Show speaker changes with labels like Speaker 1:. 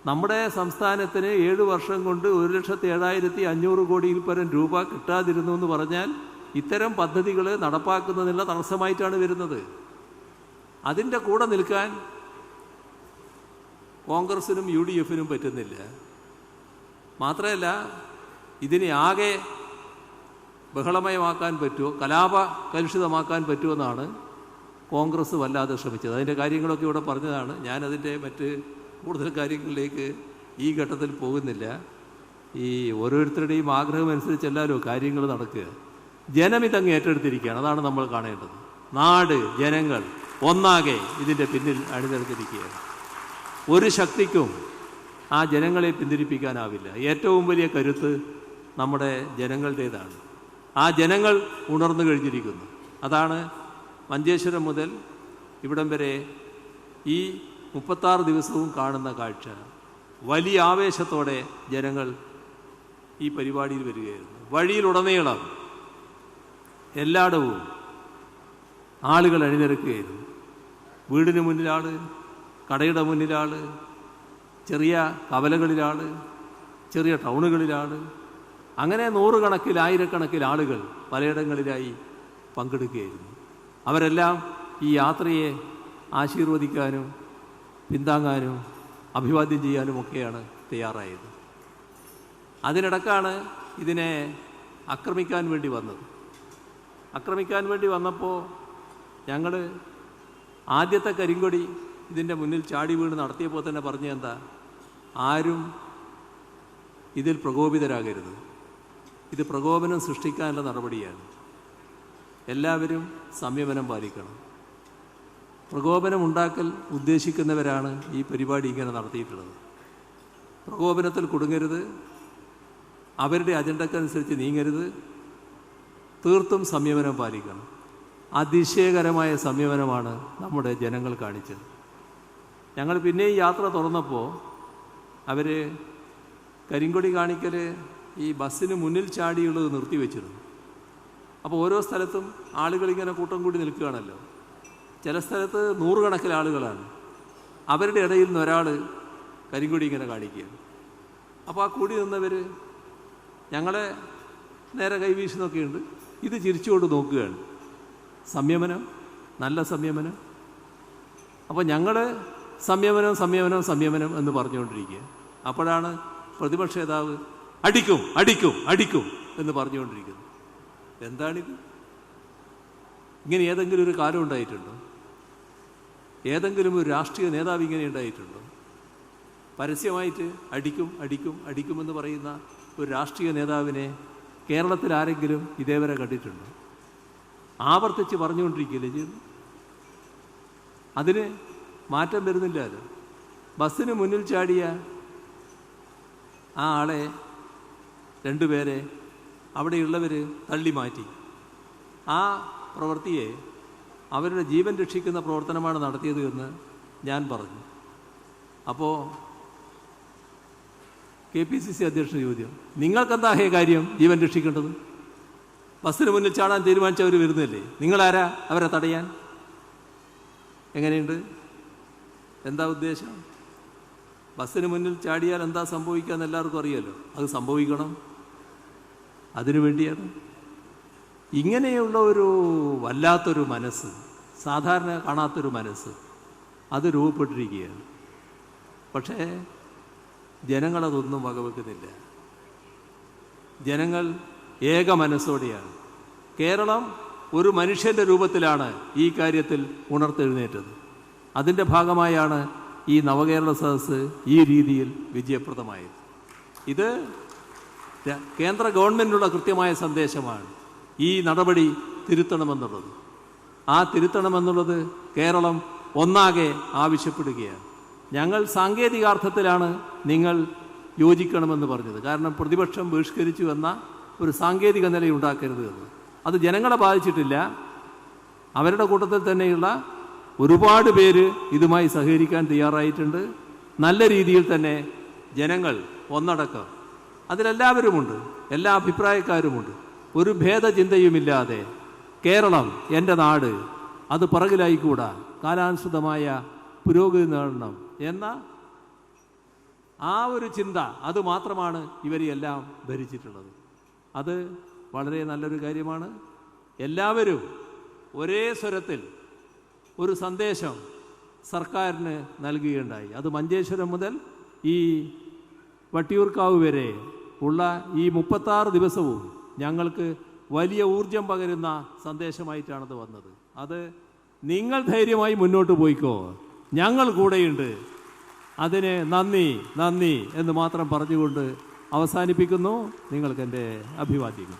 Speaker 1: നമ്മുടെ സംസ്ഥാനത്തിന് 7 വർഷം കൊണ്ട് 1,07,500 കോടിയിൽ പരം രൂപ കിട്ടാതിരുന്നു എന്ന് പറഞ്ഞാൽ ഇത്തരം പദ്ധതികൾ നടപ്പാക്കുന്നതിനുള്ള തടസ്സമായിട്ടാണ് വരുന്നത്. അതിൻ്റെ കൂടെ നിൽക്കാൻ കോൺഗ്രസിനും UDF-നും പറ്റുന്നില്ല. മാത്രമല്ല, ഇതിനെ ആകെ ബഹളമയമാക്കാൻ പറ്റുമോ, കലാപകലുഷിതമാക്കാൻ പറ്റുമെന്നാണ് കോൺഗ്രസ് വല്ലാതെ ശ്രമിച്ചത്. അതിൻ്റെ കാര്യങ്ങളൊക്കെ ഇവിടെ പറഞ്ഞതാണ്. ഞാനതിൻ്റെ മറ്റ് കൂടുതൽ കാര്യങ്ങളിലേക്ക് ഈ ഘട്ടത്തിൽ പോകുന്നില്ല. ഈ ഓരോരുത്തരുടെയും ആഗ്രഹമനുസരിച്ചല്ലാലോ കാര്യങ്ങൾ നടക്കുക. ജനമിതങ്ങ് ഏറ്റെടുത്തിരിക്കുകയാണ്. അതാണ് നമ്മൾ കാണേണ്ടത്. നാട്, ജനങ്ങൾ ഒന്നാകെ ഇതിൻ്റെ പിന്നിൽ അണിനിരത്തിരിക്കുകയാണ്. ഒരു ശക്തിക്കും ആ ജനങ്ങളെ പിന്തിരിപ്പിക്കാനാവില്ല. ഏറ്റവും വലിയ കരുത്ത് നമ്മുടെ ജനങ്ങളുടേതാണ്. ആ ജനങ്ങൾ ഉണർന്നു കഴിഞ്ഞിരിക്കുന്നു. അതാണ് മഞ്ചേശ്വരം മുതൽ ഇവിടം വരെ ഈ 36 ദിവസവും കാണുന്ന കാഴ്ച. വലിയ ആവേശത്തോടെ ജനങ്ങൾ ഈ പരിപാടിയിൽ വരികയായിരുന്നു. വഴിയിലുടനീളം എല്ലായിടവും ആളുകൾ അണിനിരക്കുകയായിരുന്നു. വീടിന് മുന്നിലാൾ, കടയുടെ മുന്നിലാൾ, ചെറിയ കവലകളിലാൾ, ചെറിയ ടൗണുകളിലാൾ, അങ്ങനെ 100 കണക്കിൽ 1000 ആളുകൾ പലയിടങ്ങളിലായി പങ്കെടുക്കുകയായിരുന്നു. അവരെല്ലാം ഈ യാത്രയെ ആശീർവദിക്കാനും പിന്താങ്ങാനും അഭിവാദ്യം ചെയ്യാനുമൊക്കെയാണ് തയ്യാറായത്. അതിനിടക്കാണ് ഇതിനെ ആക്രമിക്കാൻ വേണ്ടി വന്നത്. ആക്രമിക്കാൻ വേണ്ടി വന്നപ്പോൾ ഞങ്ങൾ ആദ്യത്തെ കരിങ്കൊടി ഇതിൻ്റെ മുന്നിൽ ചാടി വീണ് നടത്തിയപ്പോൾ തന്നെ പറഞ്ഞ എന്താ, ആരും ഇതിൽ പ്രകോപിതരാകരുത്. ഇത് പ്രകോപനം സൃഷ്ടിക്കാനുള്ള നടപടിയാണ്. എല്ലാവരും സംയമനം പാലിക്കണം. പ്രകോപനം ഉണ്ടാക്കൽ ഉദ്ദേശിക്കുന്നവരാണ് ഈ പരിപാടി ഇങ്ങനെ നടത്തിയിട്ടുള്ളത്. പ്രകോപനത്തിൽ കുടുങ്ങരുത്, അവരുടെ അജണ്ടക്കനുസരിച്ച് നീങ്ങരുത്, തീർത്തും സംയമനം പാലിക്കണം. അതിശയകരമായ സംയമനമാണ് നമ്മുടെ ജനങ്ങൾ കാണിച്ചത്. ഞങ്ങൾ പിന്നെ ഈ യാത്ര തുറന്നപ്പോൾ അവർ കരിങ്കൊടി കാണിക്കൽ ഈ ബസ്സിന് മുന്നിൽ ചാടിയുള്ളത് നിർത്തിവെച്ചിരുന്നു. അപ്പോൾ ഓരോ സ്ഥലത്തും ആളുകളിങ്ങനെ കൂട്ടം കൂടി നിൽക്കുകയാണല്ലോ. ചില സ്ഥലത്ത് 100 കണക്കിന് ആളുകളാണ്. അവരുടെ ഇടയിൽ നിന്ന് ഒരാൾ കരിങ്കൊടി ഇങ്ങനെ കാണിക്കുകയാണ്. അപ്പോൾ ആ കൂടി നിന്നവർ ഞങ്ങളെ നേരെ കൈവീശുന്നൊക്കെയുണ്ട്. ഇത് ചിരിച്ചുകൊണ്ട് നോക്കുകയാണ്. സംയമനം, നല്ല സംയമനം. അപ്പോൾ ഞങ്ങൾ സംയമനം സംയമനം സംയമനം എന്ന് പറഞ്ഞുകൊണ്ടിരിക്കുക. അപ്പോഴാണ് പ്രതിപക്ഷ നേതാവ് അടിക്കും അടിക്കും അടിക്കും എന്ന് പറഞ്ഞുകൊണ്ടിരിക്കുന്നത്. എന്താണിത്? ഇങ്ങനെ ഏതെങ്കിലും ഒരു കാലം ഉണ്ടായിട്ടുണ്ടോ? ഏതെങ്കിലും ഒരു രാഷ്ട്രീയ നേതാവ് ഇങ്ങനെ ഉണ്ടായിട്ടുണ്ടോ? പരസ്യമായിട്ട് അടിക്കും അടിക്കും അടിക്കുമെന്ന് പറയുന്ന ഒരു രാഷ്ട്രീയ നേതാവിനെ കേരളത്തിൽ ആരെങ്കിലും ഇതേവരെ കണ്ടിട്ടുണ്ടോ? ആവർത്തിച്ച് പറഞ്ഞുകൊണ്ടിരിക്കുകയല്ലേ ചെയ്യുന്നു. അതിന് മാറ്റം വരുന്നില്ലല്ലോ. ബസ്സിന് മുന്നിൽ ചാടിയ ആ ആളെ 2 പേരെ അവിടെയുള്ളവർ തള്ളി മാറ്റി. ആ പ്രവൃത്തിയെ അവരുടെ ജീവൻ രക്ഷിക്കുന്ന പ്രവർത്തനമാണ് നടത്തിയത് എന്ന് ഞാൻ പറഞ്ഞു. അപ്പോൾ KPCC അധ്യക്ഷൻ ചോദ്യം, നിങ്ങൾക്കെന്താ കാര്യം ജീവൻ രക്ഷിക്കേണ്ടത്? ബസ്സിന് മുന്നിൽ ചാടാൻ തീരുമാനിച്ചവർ വരുന്നില്ലേ, നിങ്ങളാരാ അവരെ തടയാൻ? എങ്ങനെയുണ്ട്? എന്താ ഉദ്ദേശം? ബസ്സിന് മുന്നിൽ ചാടിയാൽ എന്താ സംഭവിക്കുക എന്ന് എല്ലാവർക്കും അറിയാലോ. അത് സംഭവിക്കണം, അതിനു വേണ്ടിയാണ്. ഇങ്ങനെയുള്ള ഒരു വല്ലാത്തൊരു മനസ്സ്, സാധാരണ കാണാത്തൊരു മനസ്സ് അത് രൂപപ്പെട്ടിരിക്കുകയാണ്. പക്ഷേ ജനങ്ങളതൊന്നും വകവെക്കുന്നില്ല. ജനങ്ങൾ ഏക മനസ്സോടെയാണ്. കേരളം ഒരു മനുഷ്യൻ്റെ രൂപത്തിലാണ് ഈ കാര്യത്തിൽ ഉണർത്തെഴുന്നേറ്റത്. അതിൻ്റെ ഭാഗമായാണ് ഈ നവകേരള സദസ്സ് ഈ രീതിയിൽ വിജയപ്രദമായത്. ഇത് കേന്ദ്ര ഗവൺമെൻറ്റിനുള്ള കൃത്യമായ സന്ദേശമാണ്. ഈ നടപടി തിരുത്തണമെന്നുള്ളത്, ആ തിരുത്തണമെന്നുള്ളത് കേരളം ഒന്നാകെ ആവശ്യപ്പെടുകയാണ്. ഞങ്ങൾ സാങ്കേതികാർത്ഥത്തിലാണ് നിങ്ങൾ യോജിക്കണമെന്ന് പറഞ്ഞത്. കാരണം പ്രതിപക്ഷം ബഹിഷ്കരിച്ചു എന്ന ഒരു സാങ്കേതിക നിലയുണ്ടാക്കരുത് എന്ന്. അത് ജനങ്ങളെ ബാധിച്ചിട്ടില്ല. അവരുടെ കൂട്ടത്തിൽ തന്നെയുള്ള ഒരുപാട് പേര് ഇതുമായി സഹകരിക്കാൻ തയ്യാറായിട്ടുണ്ട്. നല്ല രീതിയിൽ തന്നെ ജനങ്ങൾ ഒന്നടക്കം അതിലെല്ലാവരുമുണ്ട്, എല്ലാ അഭിപ്രായക്കാരുമുണ്ട്. ഒരു ഭേദചിന്തയുമില്ലാതെ കേരളം എൻ്റെ നാട്, അത് പിറകിലായിക്കൂടാ, കാലാനുസൃതമായ പുരോഗതി നേടണം എന്ന ആ ഒരു ചിന്ത അത് മാത്രമാണ് ഇവരെല്ലാം ഭരിച്ചിട്ടുള്ളത്. അത് വളരെ നല്ലൊരു കാര്യമാണ്. എല്ലാവരും ഒരേ സ്വരത്തിൽ ഒരു സന്ദേശം സർക്കാരിന് നൽകുകയുണ്ടായി. അത് മഞ്ചേശ്വരം മുതൽ ഈ വട്ടിയൂർക്കാവ് വരെ ഉള്ള ഈ 36 ദിവസവും ഞങ്ങൾക്ക് വലിയ ഊർജം പകരുന്ന സന്ദേശമായിട്ടാണത് വന്നത്. അത് നിങ്ങൾ ധൈര്യമായി മുന്നോട്ട് പോയിക്കോ, ഞങ്ങൾ കൂടെയുണ്ട്, അതിന് നന്ദി നന്ദി എന്ന് മാത്രം പറഞ്ഞുകൊണ്ട് അവസാനിപ്പിക്കുന്നു. നിങ്ങൾക്ക് എൻ്റെ അഭിവാദ്യങ്ങൾ.